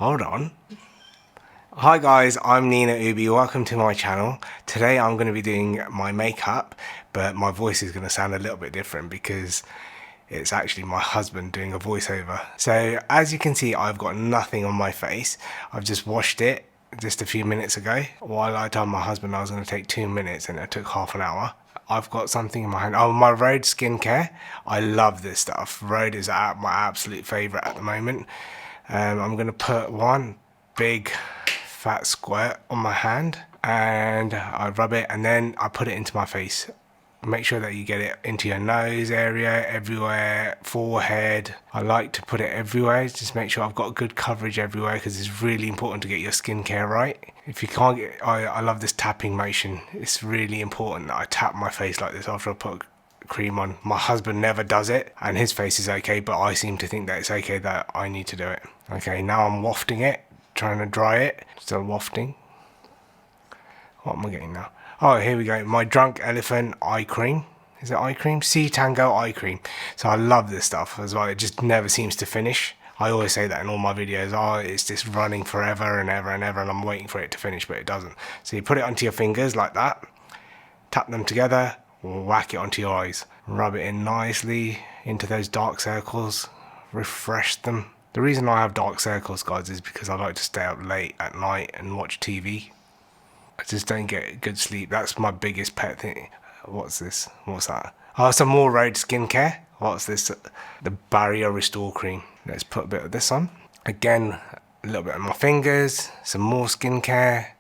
Hold on. Hi guys, I'm Nina Ubhi. Welcome to my channel. Today I'm going to be doing my makeup, but my voice is going to sound a little bit different because it's actually my husband doing a voiceover. So as you can see, I've got nothing on my face. I've just washed it just a few minutes ago. While I told my husband I was going to take 2 minutes and it took half an hour. I've got something in my hand. Oh, my Rhode skincare. I love this stuff. Rhode is my absolute favorite at the moment. I'm going to put one big fat squirt on my hand and I rub it and then I put it into my face. Make sure that you get it into your nose area, everywhere, forehead. I like to put it everywhere, just make sure I've got good coverage everywhere because it's really important to get your skincare right. If you can't get, I love this tapping motion. It's really important that I tap my face like this after I put cream on. My husband never does it and his face is okay, but I seem to think that it's okay that I need to do it. Okay, now I'm wafting it, trying to dry it, still wafting. What am I getting now? Oh, here we go. My Drunk Elephant eye cream. Is it eye cream? Sea Tango eye cream. So I love this stuff as well. It just never seems to finish. I always say that in all my videos. Oh, it's just running forever and ever and ever and I'm waiting for it to finish, but it doesn't. So you put it onto your fingers like that. Tap them together. Whack it onto your eyes. Rub it in nicely into those dark circles. Refresh them. The reason I have dark circles, guys, is because I like to stay up late at night and watch TV. I just don't get good sleep. That's my biggest pet thing. What's this? What's that? Oh, some more Rhode skincare. What's this? The Barrier Restore Cream. Let's put a bit of this on. Again, a little bit on my fingers. Some more skincare.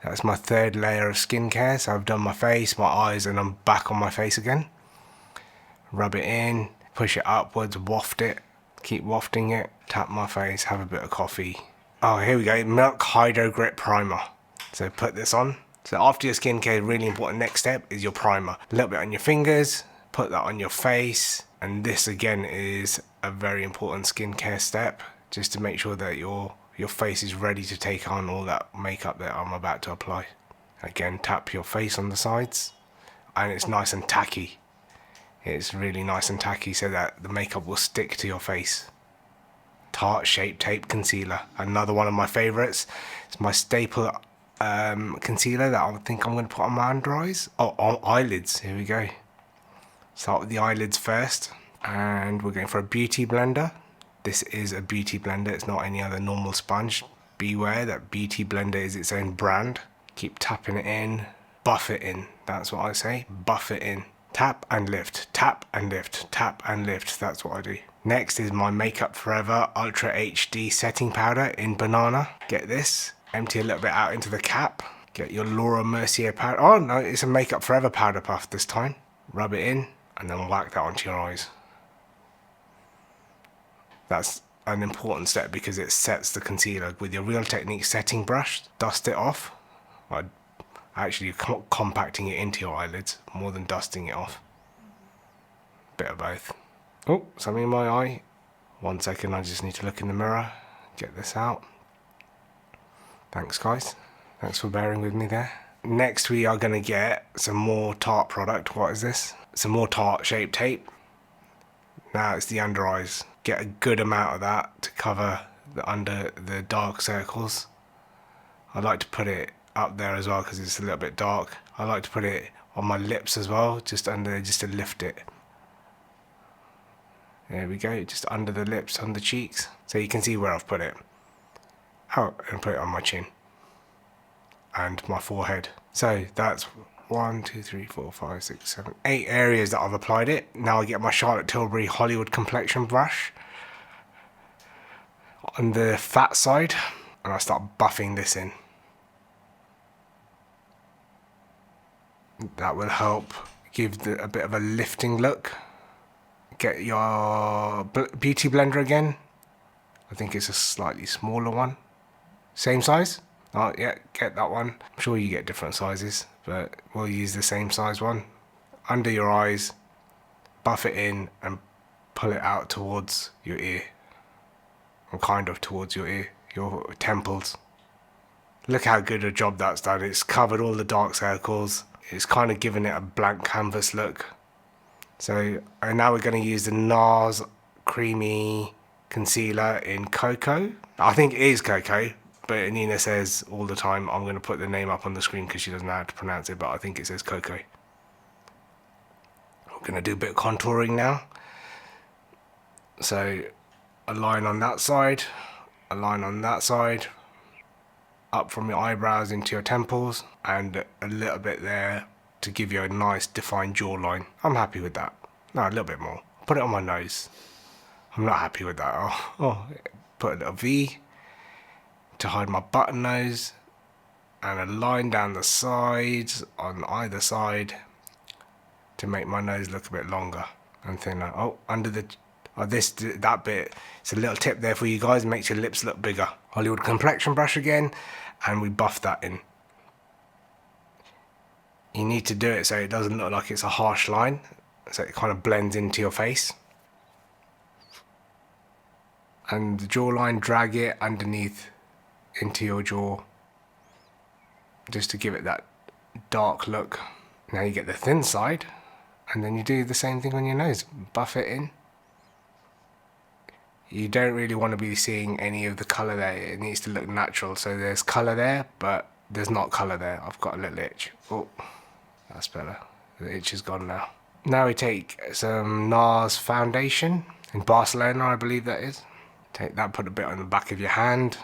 That's my third layer of skincare. So I've done my face, my eyes, and I'm back on my face again. Rub it in. Push it upwards. Waft it. Keep wafting it. Tap my face. Have a bit of coffee. Oh, here we go. Milk Hydro Grip Primer. So put this on. So after your skincare, really important next step is your primer. A little bit on your fingers, put that on your face. And this again is a very important skincare step, just to make sure that your face is ready to take on all that makeup that I'm about to apply. Again, tap your face on the sides and it's nice and tacky. It's really nice and tacky so that the makeup will stick to your face. Tarte Shape Tape Concealer, another one of my favorites. It's my staple concealer that I think I'm going to put on my under eyes. Oh, on eyelids. Here we go. Start with the eyelids first. And we're going for a beauty blender. This is a beauty blender. It's not any other normal sponge. Beware that beauty blender is its own brand. Keep tapping it in. Buff it in. That's what I say. Buff it in. Tap and lift. Tap and lift. Tap and lift. That's what I do. Next is my Makeup Forever Ultra HD Setting Powder in Banana. Get this. Empty a little bit out into the cap. Get your Laura Mercier powder. Oh no, it's a Makeup Forever powder puff this time. Rub it in and then whack that onto your eyes. That's an important step because it sets the concealer. With your Real Technique setting brush, dust it off. Actually, compacting it into your eyelids more than dusting it off. Bit of both. Oh, something in my eye. 1 second, I just need to look in the mirror. Get this out. Thanks guys, thanks for bearing with me there. Next we are going to get some more Tarte product. What is this? Some more Tarte Shape Tape. Now it's the under eyes. Get a good amount of that to cover under the dark circles. I like to put it up there as well because it's a little bit dark. I like to put it on my lips as well, just under there, just to lift it. There we go, just under the lips, on the cheeks. So you can see where I've put it. Oh, and put it on my chin and my forehead. So that's 1, 2, 3, 4, 5, 6, 7, 8 areas that I've applied it. Now I get my Charlotte Tilbury Hollywood complexion brush on the fat side and I start buffing this in. That will help give a bit of a lifting look. Get your beauty blender again. I think it's a slightly smaller one. Same size? Oh yeah, get that one. I'm sure you get different sizes, but we'll use the same size one. Under your eyes, buff it in and pull it out towards your ear. And kind of towards your ear, your temples. Look how good a job that's done. It's covered all the dark circles. It's kind of given it a blank canvas look. So, and now we're going to use the NARS Creamy Concealer in COCO. I think it is Coco, but Nina says all the time, I'm going to put the name up on the screen because she doesn't know how to pronounce it, but I think it says Coco. I'm going to do a bit of contouring now. So a line on that side, a line on that side, up from your eyebrows into your temples, and a little bit there to give you a nice defined jawline. I'm happy with that. No, a little bit more. Put it on my nose. I'm not happy with that. Put a little V to hide my button nose, and a line down the sides on either side to make my nose look a bit longer and thinner. Oh, under the that bit. It's a little tip there for you guys. Makes your lips look bigger. Hollywood complexion brush again, and we buff that in. You need to do it so it doesn't look like it's a harsh line, so it kind of blends into your face. And the jawline, drag it underneath into your jaw, just to give it that dark look. Now you get the thin side, and then you do the same thing on your nose. Buff it in. You don't really want to be seeing any of the colour there. It needs to look natural. So there's colour there, but there's not colour there. I've got a little itch. Oh, that's better. The itch is gone now. Now we take some NARS foundation in Barcelona, I believe that is. Take that, put a bit on the back of your hand.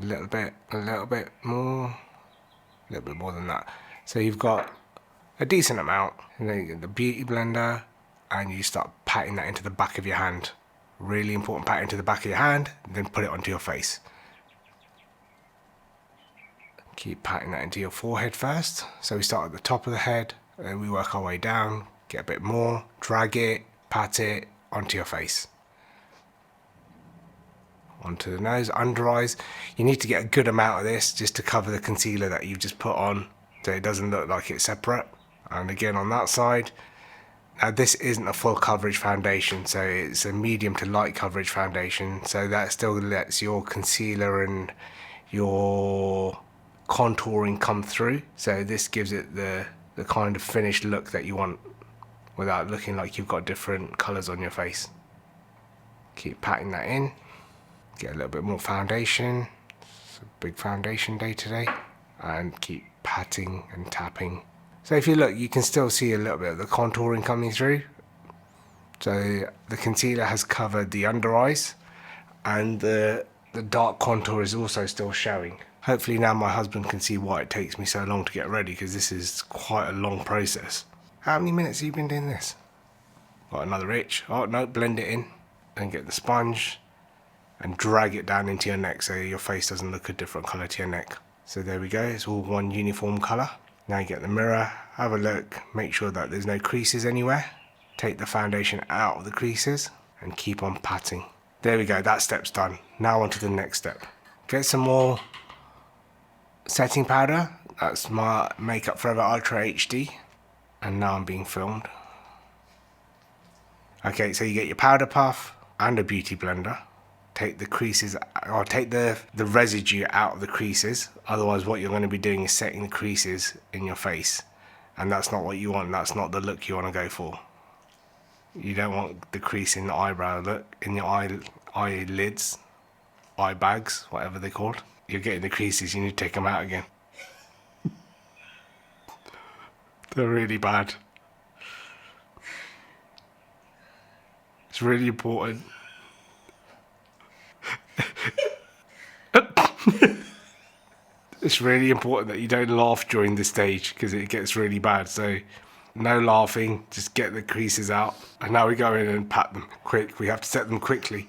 A little bit more. A little bit more than that. So you've got a decent amount. And then you get the beauty blender, and you start patting that into the back of your hand. Really important, pat into the back of your hand, then put it onto your face. Keep patting that into your forehead first. So we start at the top of the head, and then we work our way down, get a bit more, drag it, pat it onto your face. Onto the nose, under eyes. You need to get a good amount of this just to cover the concealer that you've just put on, so it doesn't look like it's separate. And again on that side. Now this isn't a full coverage foundation, so it's a medium to light coverage foundation, so that still lets your concealer and your contouring come through. So this gives it the kind of finished look that you want without looking like you've got different colours on your face. Keep patting that in. Get a little bit more foundation. It's a big foundation day today. And keep patting and tapping. So if you look, you can still see a little bit of the contouring coming through. So the concealer has covered the under eyes, and the dark contour is also still showing. Hopefully now my husband can see why it takes me so long to get ready, because this is quite a long process. How many minutes have you been doing this? Got another itch. Oh no, blend it in and get the sponge and drag it down into your neck so your face doesn't look a different colour to your neck. So there we go, it's all one uniform colour. Now you get the mirror, have a look, make sure that there's no creases anywhere. Take the foundation out of the creases and keep on patting. There we go, that step's done. Now on to the next step. Get some more setting powder. That's my Makeup Forever Ultra HD. And now I'm being filmed. Okay, so you get your powder puff and a beauty blender. Take the creases, or take the residue out of the creases. Otherwise what you're going to be doing is setting the creases in your face, and that's not what you want. That's not the look you want to go for. You don't want the crease in the eyebrow look, in your eyelids, eye bags, whatever they're called. You're getting the creases, you need to take them out again. They're really bad. It's really important. It's really important that you don't laugh during this stage, because it gets really bad. So no laughing, just get the creases out. And now we go in and pat them quick. We have to set them quickly.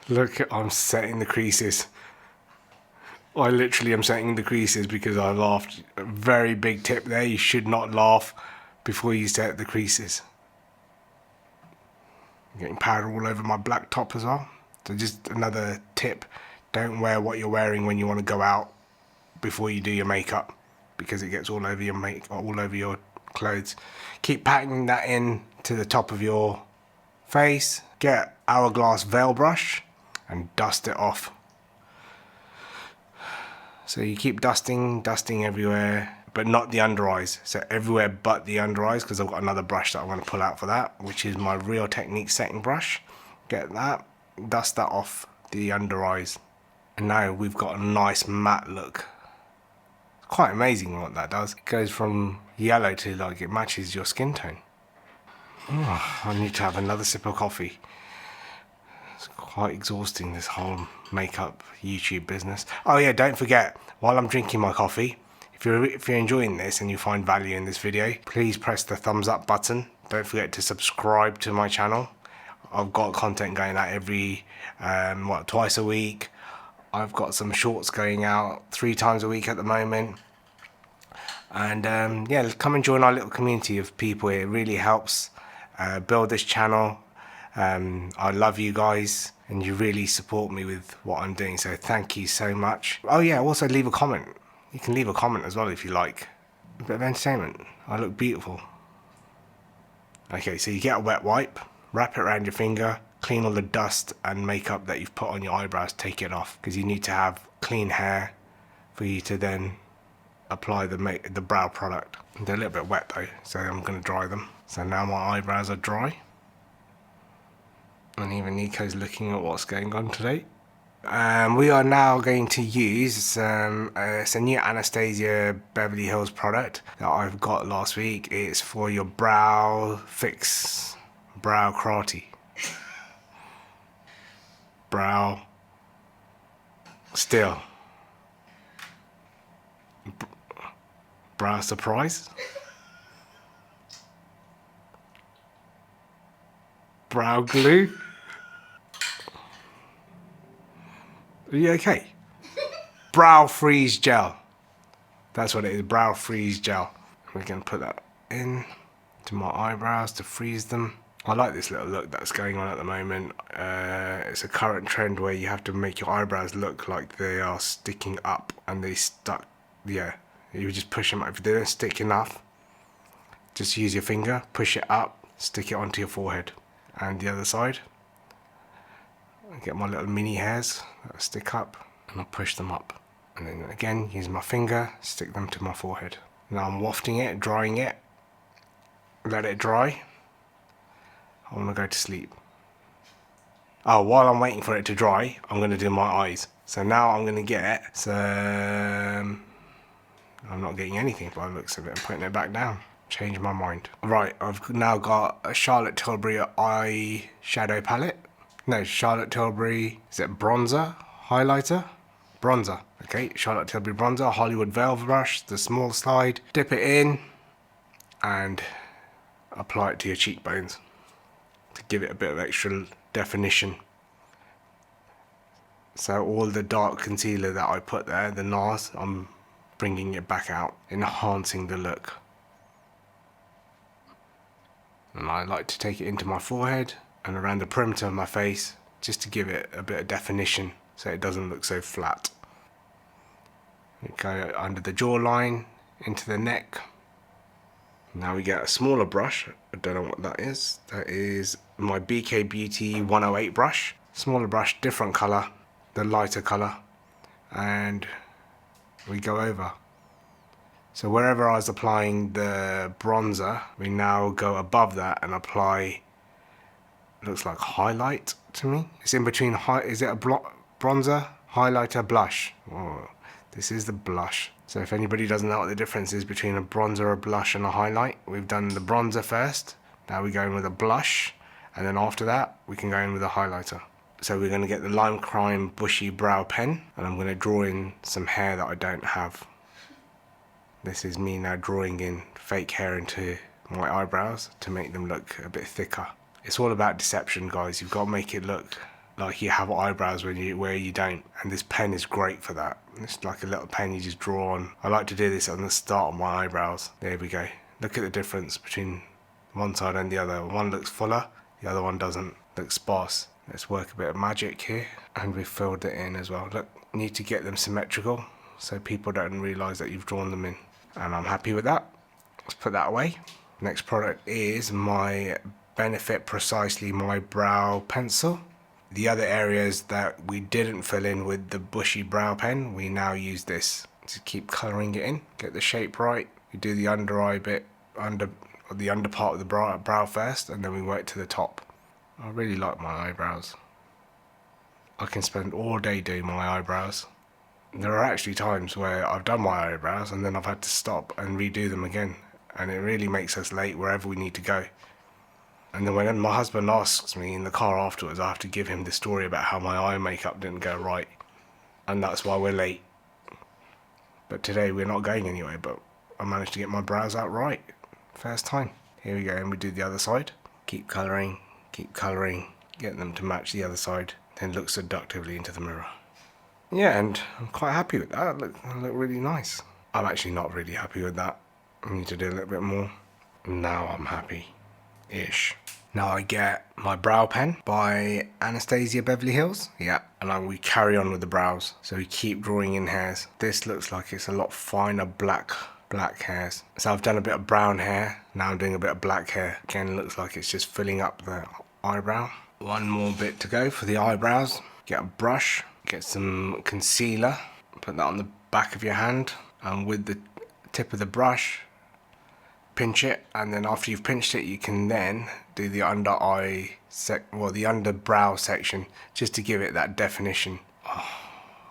Look, I'm setting the creases. I literally am setting the creases because I laughed. A very big tip there, you should not laugh before you set the creases. I'm getting powder all over my black top as well. So just another tip, don't wear what you're wearing when you want to go out before you do your makeup, because it gets all over your all over your clothes. Keep patting that in to the top of your face. Get Hourglass veil brush and dust it off. So you keep dusting everywhere, but not the under eyes. So everywhere but the under eyes, because I've got another brush that I'm going to pull out for that, which is my Real Technique setting brush. Get that, dust that off the under eyes. And now we've got a nice matte look. Quite amazing what that does. It goes from yellow to like it matches your skin tone. Oh, I need to have another sip of coffee. It's quite exhausting, this whole makeup YouTube business. Oh yeah, don't forget, while I'm drinking my coffee, if you're enjoying this and you find value in this video, please press the thumbs up button. Don't forget to subscribe to my channel. I've got content going out every twice a week. I've got some shorts going out 3 times a week at the moment. And yeah, come and join our little community of people. It really helps build this channel. I love you guys and you really support me with what I'm doing, so thank you so much. Oh yeah, also leave a comment. You can leave a comment as well if you like. A bit of entertainment. I look beautiful. Okay, so you get a wet wipe, wrap it around your finger, clean all the dust and makeup that you've put on your eyebrows, take it off, because you need to have clean hair for you to then apply the brow product. They're a little bit wet though, so I'm going to dry them. So now my eyebrows are dry. And even Nico's looking at what's going on today. We are now going to use it's a new Anastasia Beverly Hills product that I've got last week. It's for your brow fix, brow karate, brow still, brow surprise, brow glue. Are you okay? Brow freeze gel. That's what it is, brow freeze gel. We're going to put that in to my eyebrows to freeze them. I like this little look that's going on at the moment. It's a current trend where you have to make your eyebrows look like they are sticking up and they stuck. Yeah, you just push them up. If they don't stick enough, just use your finger, push it up, stick it onto your forehead. And the other side. I get my little mini hairs that stick up and I push them up. And then again, use my finger, stick them to my forehead. Now I'm wafting it, drying it. Let it dry. I want to go to sleep. Oh, while I'm waiting for it to dry, I'm going to do my eyes. So now I'm going to get some... I'm not getting anything by the looks of it. I'm putting it back down. Change my mind. Right, I've now got a Charlotte Tilbury eye shadow palette. No, Charlotte Tilbury, is it bronzer? Highlighter? Bronzer. Okay, Charlotte Tilbury bronzer, Hollywood Velvet brush, the small slide. Dip it in and apply it to your cheekbones to give it a bit of extra definition. So all the dark concealer that I put there, the NARS, I'm bringing it back out, enhancing the look. And I like to take it into my forehead and around the perimeter of my face just to give it a bit of definition so it doesn't look so flat. We go under the jawline, into the neck. Now we get a smaller brush. I don't know what that is. That is my BK Beauty 108 brush. Smaller brush, different colour, the lighter colour. And we go over. So wherever I was applying the bronzer, we now go above that and apply, looks like highlight to me. It's in between, is it a bronzer, highlighter, blush? Oh, this is the blush. So if anybody doesn't know what the difference is between a bronzer, a blush and a highlight, we've done the bronzer first. Now we go in with a blush, and then after that, we can go in with a highlighter. So we're going to get the Lime Crime Bushy Brow Pen, and I'm going to draw in some hair that I don't have. This is me now drawing in fake hair into my eyebrows to make them look a bit thicker. It's all about deception, guys. You've got to make it look like you have eyebrows where you don't. And this pen is great for that. It's like a little pen you just draw on. I like to do this on the start of my eyebrows. There we go. Look at the difference between one side and the other. One looks fuller, the other one doesn't. Looks sparse. Let's work a bit of magic here. And we've filled it in as well. Look, you need to get them symmetrical so people don't realise that you've drawn them in. And I'm happy with that. Let's put that away. Next product is my Benefit Precisely My Brow Pencil. The other areas that we didn't fill in with the bushy brow pen, we now use this to keep colouring it in, get the shape right. We do the under eye bit, the under part of the brow first, and then we work to the top. I really like my eyebrows. I can spend all day doing my eyebrows. There are actually times where I've done my eyebrows and then I've had to stop and redo them again, and it really makes us late wherever we need to go. And then when my husband asks me in the car afterwards, I have to give him the story about how my eye makeup didn't go right, and that's why we're late. But today we're not going anywhere, but I managed to get my brows out right first time. Here we go, and we do the other side. Keep colouring, get them to match the other side, then look seductively into the mirror. Yeah, and I'm quite happy with that. I look really nice. I'm actually not really happy with that. I need to do a little bit more. Now I'm happy-ish. Now I get my brow pen by Anastasia Beverly Hills. Yeah, and we carry on with the brows. So we keep drawing in hairs. This looks like it's a lot finer black hairs. So I've done a bit of brown hair. Now I'm doing a bit of black hair. Again, it looks like it's just filling up the eyebrow. One more bit to go for the eyebrows. Get a brush, get some concealer, put that on the back of your hand, and with the tip of the brush, pinch it, and then after you've pinched it, you can then do the under the underbrow section, just to give it that definition. Oh,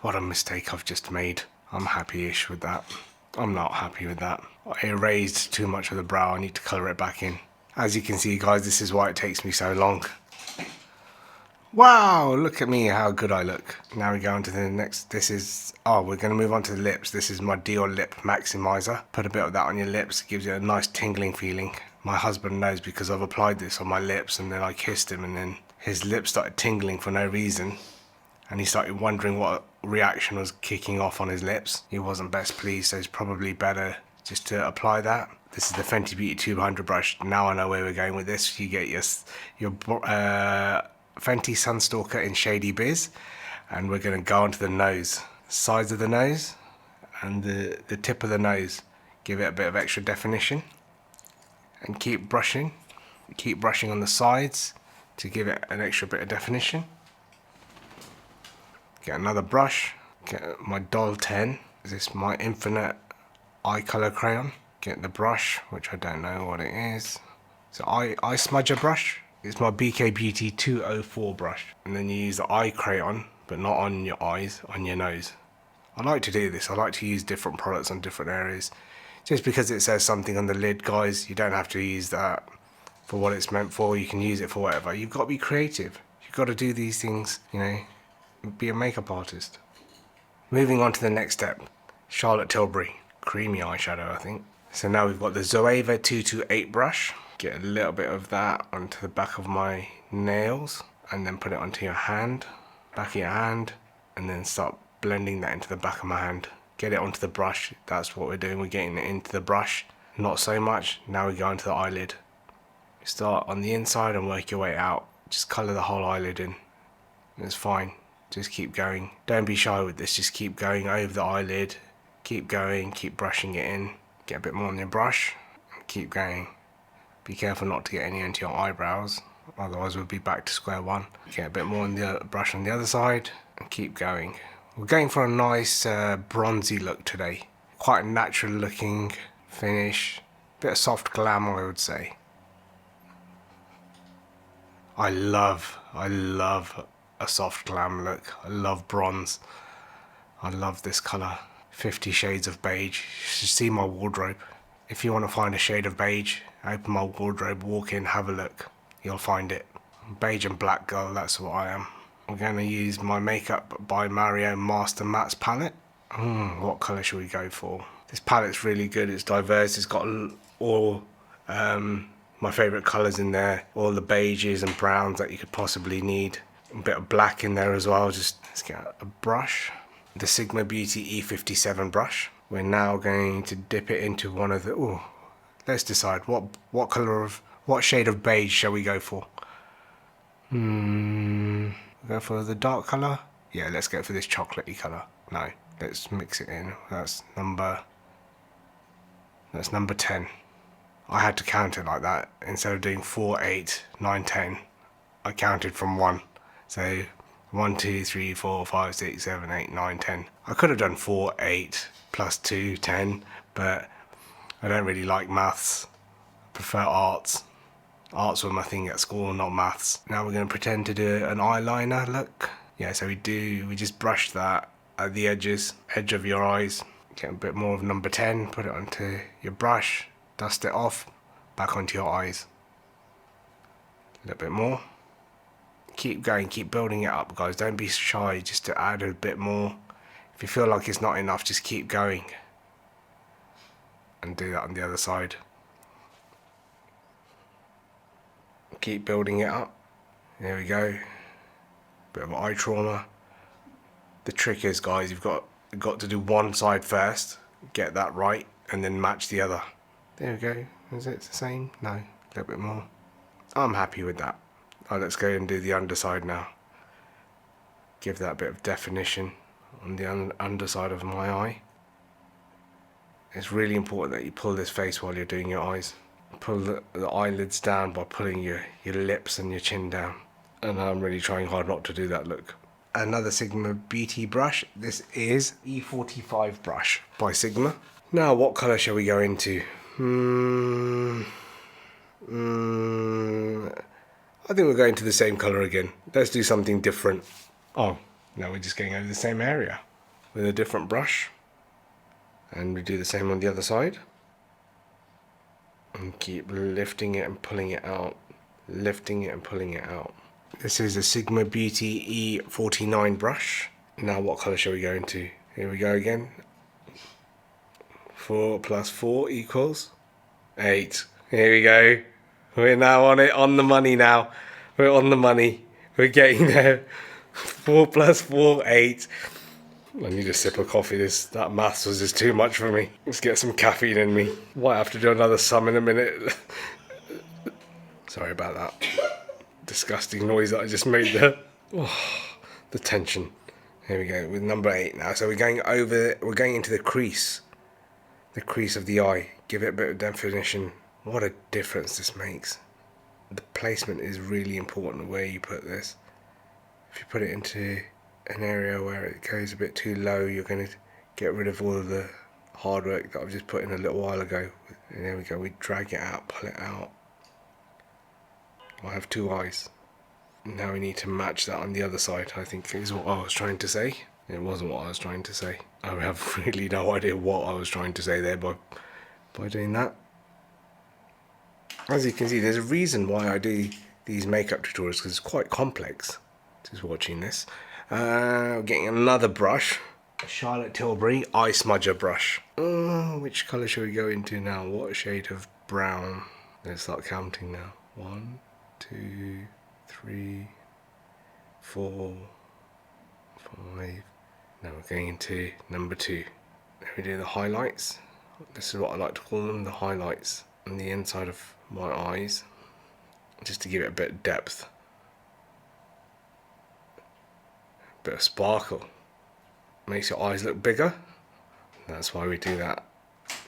what a mistake I've just made. I'm happy-ish with that. I'm not happy with that. I erased too much of the brow. I need to colour it back in. As you can see, guys, this is why it takes me so long. Wow, look at me, how good I look. Now we go on to the next. We're going to move on to the lips. This is my Dior Lip Maximizer. Put a bit of that on your lips. It gives you a nice tingling feeling. My husband knows because I've applied this on my lips, and then I kissed him, and then his lips started tingling for no reason. And he started wondering what reaction was kicking off on his lips. He wasn't best pleased, so it's probably better just to apply that. This is the Fenty Beauty 200 brush. Now I know where we're going with this. You get your Fenty Sunstalker in Shady Biz, and we're going to go onto the nose, sides of the nose and the tip of the nose. Give it a bit of extra definition, and keep brushing on the sides to give it an extra bit of definition. Get another brush, get my Doll 10, this is my Infinite Eye Color Crayon. Get the brush, which I don't know what it is. So eye smudger brush. It's my BK Beauty 204 brush. And then you use the eye crayon, but not on your eyes, on your nose. I like to do this. I like to use different products on different areas. Just because it says something on the lid, guys, you don't have to use that for what it's meant for. You can use it for whatever. You've got to be creative. You've got to do these things, you know, be a makeup artist. Moving on to the next step. Charlotte Tilbury. Creamy eyeshadow, I think. So now we've got the Zoeva 228 brush. Get a little bit of that onto the back of my nails, and then put it onto your hand, back of your hand, and then start blending that into the back of my hand. Get it onto the brush. That's what we're doing. We're getting it into the brush. Not so much. Now we go into the eyelid. Start on the inside and work your way out. Just colour the whole eyelid in. It's fine. Just keep going. Don't be shy with this. Just keep going over the eyelid. Keep going. Keep brushing it in. Get a bit more on your brush. And keep going. Be careful not to get any into your eyebrows, otherwise we'll be back to square one. Get a bit more on the brush on the other side, and keep going. We're going for a nice bronzy look today. Quite a natural looking finish. Bit of soft glam, I would say. I love a soft glam look. I love bronze. I love this colour. 50 Shades of Beige. You should see my wardrobe. If you want to find a shade of beige, open my wardrobe, walk in, have a look. You'll find it. Beige and black girl, that's what I am. I'm going to use my Makeup by Mario Master Mattes palette. What colour should we go for? This palette's really good, it's diverse, it's got all my favourite colours in there. All the beiges and browns that you could possibly need. A bit of black in there as well. Let's get a brush. The Sigma Beauty E57 brush. We're now going to dip it into one of the... let's decide what shade of beige shall we go for? Go for the dark colour? Yeah, let's go for this chocolatey colour. No, let's mix it in. That's number 10. I had to count it like that. Instead of doing 4, 8, 9, 10, I counted from 1. So 1, 2, 3, 4, 5, 6, 7, 8, 9, 10. I could have done 4, 8, plus 2, 10, but I don't really like maths. I prefer arts. Arts were my thing at school, not maths. Now we're going to pretend to do an eyeliner look. Yeah, so we just brush that at the edge of your eyes. Get a bit more of number 10, put it onto your brush, dust it off, back onto your eyes. A little bit more. Keep going, keep building it up, guys. Don't be shy just to add a bit more. If you feel like it's not enough, just keep going. And do that on the other side. Keep building it up. There we go. Bit of eye trauma. The trick is, guys, you've got to do one side first, get that right, and then match the other. There we go. Is it the same? No, a little bit more. I'm happy with that. Oh, let's go and do the underside now. Give that bit of definition on the underside of my eye. It's really important that you pull this face while you're doing your eyes. Pull the eyelids down by pulling your lips and your chin down. And I'm really trying hard not to do that, look. Another Sigma Beauty brush. This is E45 brush by Sigma. Now, what colour shall we go into? I think we're going to the same colour again. Let's do something different. Oh, no, we're just going over the same area with a different brush. And we do the same on the other side. And keep lifting it and pulling it out. Lifting it and pulling it out. This is a Sigma Beauty E49 brush. Now what colour shall we go into? Here we go again. 4 plus 4 equals 8. Here we go. We're now on it, on the money now. We're on the money. We're getting there. 4 plus 4, 8. I need a sip of coffee. That maths was just too much for me. Let's get some caffeine in me. Might have to do another sum in a minute. Sorry about that. Disgusting noise that I just made there. Oh, the tension. Here we go with number 8 now. So we're going into the crease of the eye. Give it a bit of definition. What a difference this makes. The placement is really important where you put this. If you put it into an area where it goes a bit too low, you're going to get rid of all of the hard work that I've just put in a little while ago. And there we go. We drag it out, pull it out. I have 2 eyes. Now we need to match that on the other side, I think is what I was trying to say. It wasn't what I was trying to say. I have really no idea what I was trying to say there by doing that. As you can see, there's a reason why I do these makeup tutorials, because it's quite complex. Just watching this. Getting another brush. A Charlotte Tilbury Eye Smudger brush. Which colour should we go into now? What shade of brown? Let's start counting now. 1, 2, 3, 4, 5. Now we're going into number 2. Then we do the highlights. This is what I like to call them, the highlights on the inside of my eyes, just to give it a bit of depth, a bit of sparkle. Makes your eyes look bigger. That's why we do that.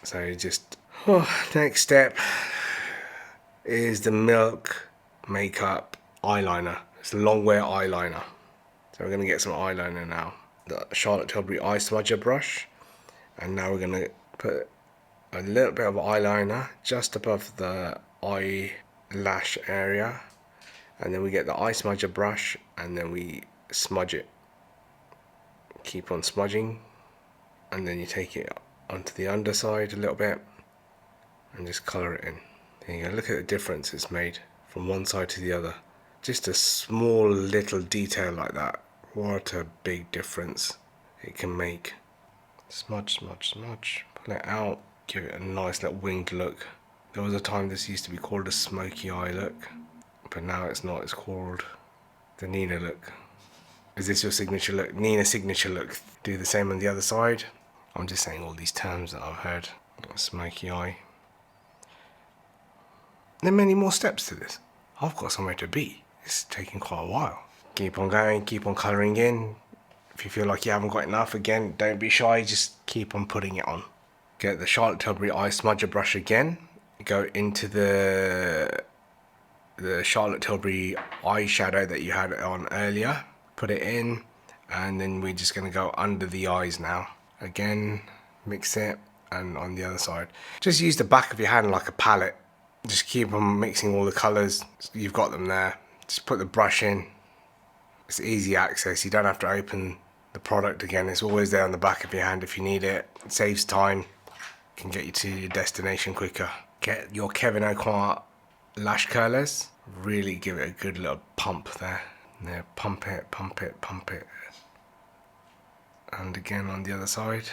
So just next step is the Milk Makeup eyeliner. It's a long wear eyeliner. So we're going to get some eyeliner now. The Charlotte Tilbury Eye Smudger brush. And now we're going to put a little bit of eyeliner just above the eyelash area. And then we get the eye smudger brush and then we smudge it. Keep on smudging. And then you take it onto the underside a little bit and just colour it in. There you go. Look at the difference it's made from one side to the other. Just a small little detail like that. What a big difference it can make. Smudge, smudge, smudge. Pull it out. Give it a nice little winged look. There was a time this used to be called a smoky eye look. But now it's not. It's called the Nina look. Is this your signature look? Nina signature look. Do the same on the other side. I'm just saying all these terms that I've heard. Smoky eye. There are many more steps to this. I've got somewhere to be. It's taking quite a while. Keep on going, keep on colouring in. If you feel like you haven't got enough, again, don't be shy, just keep on putting it on. Get the Charlotte Tilbury Eye Smudger brush again. Go into the Charlotte Tilbury eyeshadow that you had on earlier. Put it in, and then we're just going to go under the eyes now. Again, mix it, and on the other side. Just use the back of your hand like a palette. Just keep on mixing all the colours. You've got them there. Just put the brush in. It's easy access. You don't have to open the product again. It's always there on the back of your hand if you need it. It saves time. Can get you to your destination quicker. Get your Kevin O'Quart lash curlers. Really give it a good little pump there. There, pump it, pump it, pump it. And again on the other side.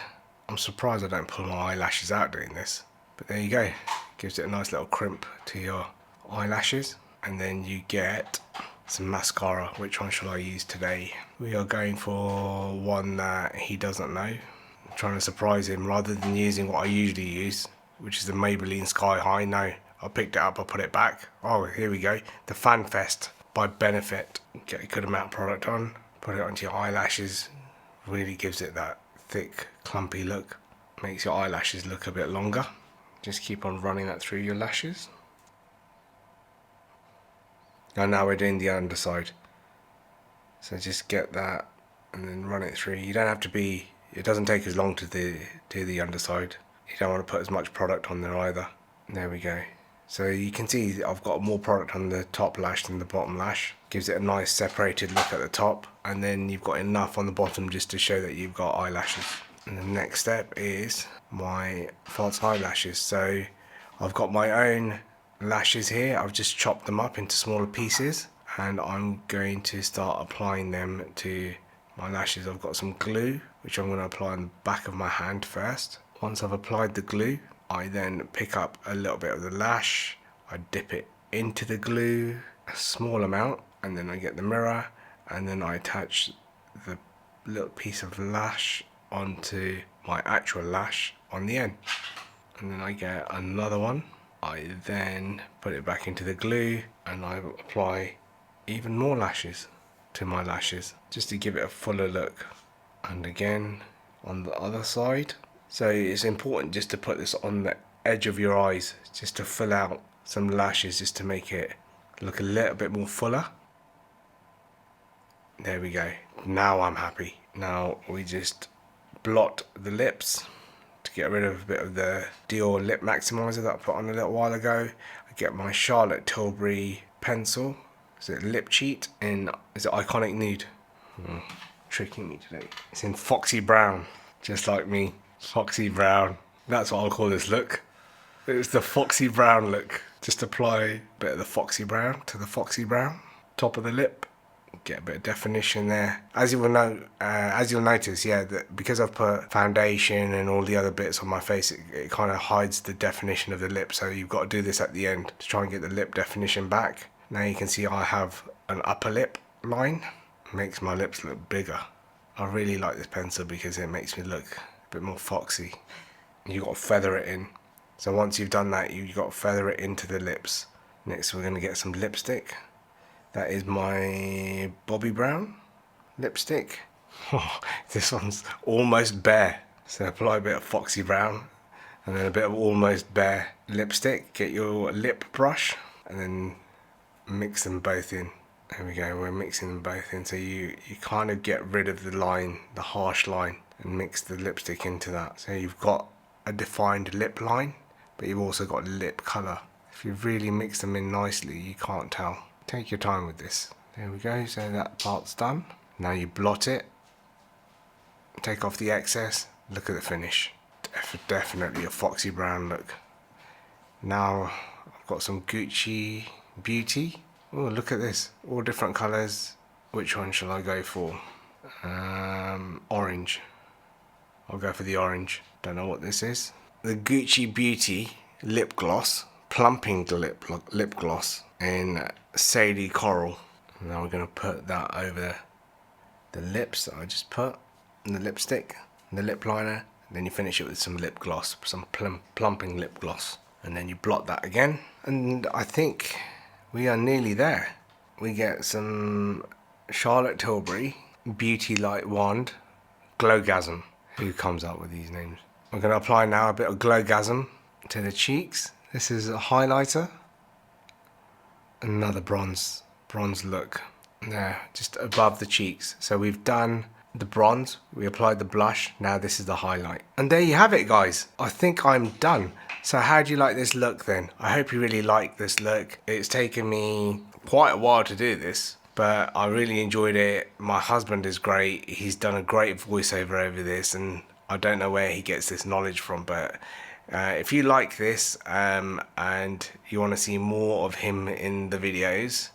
I'm surprised I don't pull my eyelashes out doing this. But there you go. Gives it a nice little crimp to your eyelashes. And then you get some mascara. Which one shall I use today? We are going for one that he doesn't know. I'm trying to surprise him rather than using what I usually use, which is the Maybelline Sky High. No, I picked it up, I put it back. Oh, here we go. The Fan Fest by Benefit. Get a good amount of product on, put it onto your eyelashes. Really gives it that thick, clumpy look. Makes your eyelashes look a bit longer. Just keep on running that through your lashes. And now we're doing the underside. So just get that and then run it through. You don't have to be, it doesn't take as long to do the underside. You don't want to put as much product on there either. There we go. So you can see I've got more product on the top lash than the bottom lash. Gives it a nice separated look at the top, and then you've got enough on the bottom just to show that you've got eyelashes. And the next step is my false eyelashes. So I've got my own lashes here. I've just chopped them up into smaller pieces and I'm going to start applying them to my lashes. I've got some glue which I'm going to apply on the back of my hand first. Once I've applied the glue, I then pick up a little bit of the lash, I dip it into the glue, a small amount, and then I get the mirror and then I attach the little piece of lash onto my actual lash on the end. And then I get another one. I then put it back into the glue and I apply even more lashes to my lashes just to give it a fuller look. And again on the other side. So it's important just to put this on the edge of your eyes just to fill out some lashes, just to make it look a little bit more fuller. There we go. Now I'm happy. Now we just blot the lips to get rid of a bit of the Dior lip maximizer that I put on a little while ago. I get my Charlotte Tilbury pencil. Is it Lip Cheat? Is it Iconic Nude? Tricking me today. It's in Foxy Brown, just like me. Foxy Brown. That's what I'll call this look. It's the Foxy Brown look. Just apply a bit of the Foxy Brown to the Foxy Brown. Top of the lip. Get a bit of definition there. As you'll notice, yeah, that because I've put foundation and all the other bits on my face, it kind of hides the definition of the lip. So you've got to do this at the end to try and get the lip definition back. Now you can see I have an upper lip line. Makes my lips look bigger. I really like this pencil because it makes me look a bit more foxy. You've got to feather it in. So once you've done that, you've got to feather it into the lips. Next we're going to get some lipstick. That is my Bobbi Brown lipstick. Oh, this one's almost bare. So apply a bit of Foxy Brown and then a bit of almost bare lipstick. Get your lip brush and then mix them both in. There we go, we're mixing them both in. So you kind of get rid of the line, the harsh line, and mix the lipstick into that. So you've got a defined lip line, but you've also got lip colour. If you really mix them in nicely, you can't tell. Take your time with this. There we go, so that part's done. Now you blot it, take off the excess, look at the finish. Definitely a Foxy Brown look. Now I've got some Gucci Beauty. Oh, look at this, all different colours. Which one shall I go for? Orange. I'll go for the orange. Don't know what this is. The Gucci Beauty lip gloss, plumping lip gloss in Sadie Coral. Now we're going to put that over the lips that I just put, and the lipstick, and the lip liner. And then you finish it with some lip gloss, some plumping lip gloss, and then you blot that again. And I think we are nearly there. We get some Charlotte Tilbury Beauty Light Wand Glowgasm. Who comes up with these names? We're going to apply now a bit of Glowgasm to the cheeks. This is a highlighter. Another bronze look. There, just above the cheeks. So we've done the bronze, we applied the blush, now this is the highlight. And there you have it, guys. I think I'm done. So how do you like this look then? I hope you really like this look. It's taken me quite a while to do this. but I really enjoyed it. My husband is great. He's done a great voiceover over this, and I don't know where he gets this knowledge from, but if you like this and you want to see more of him in the videos,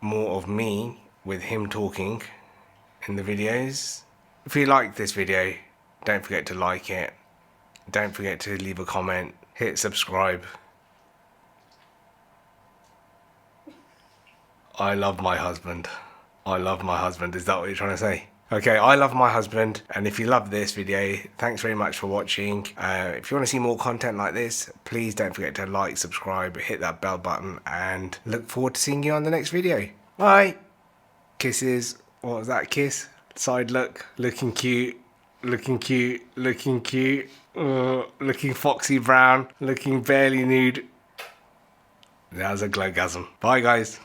more of me with him talking in the videos, if you like this video, don't forget to like it. Don't forget to leave a comment, hit subscribe. I love my husband. I love my husband. Is that what you're trying to say? Okay, I love my husband, and if you love this video, thanks very much for watching. If you want to see more content like this, please don't forget to like, subscribe, hit that bell button, and look forward to seeing you on the next video. Bye! Kisses. What was that kiss? Side look. Looking cute. Looking cute. Looking cute. Looking foxy brown. Looking barely nude. That was a glowgasm. Bye guys.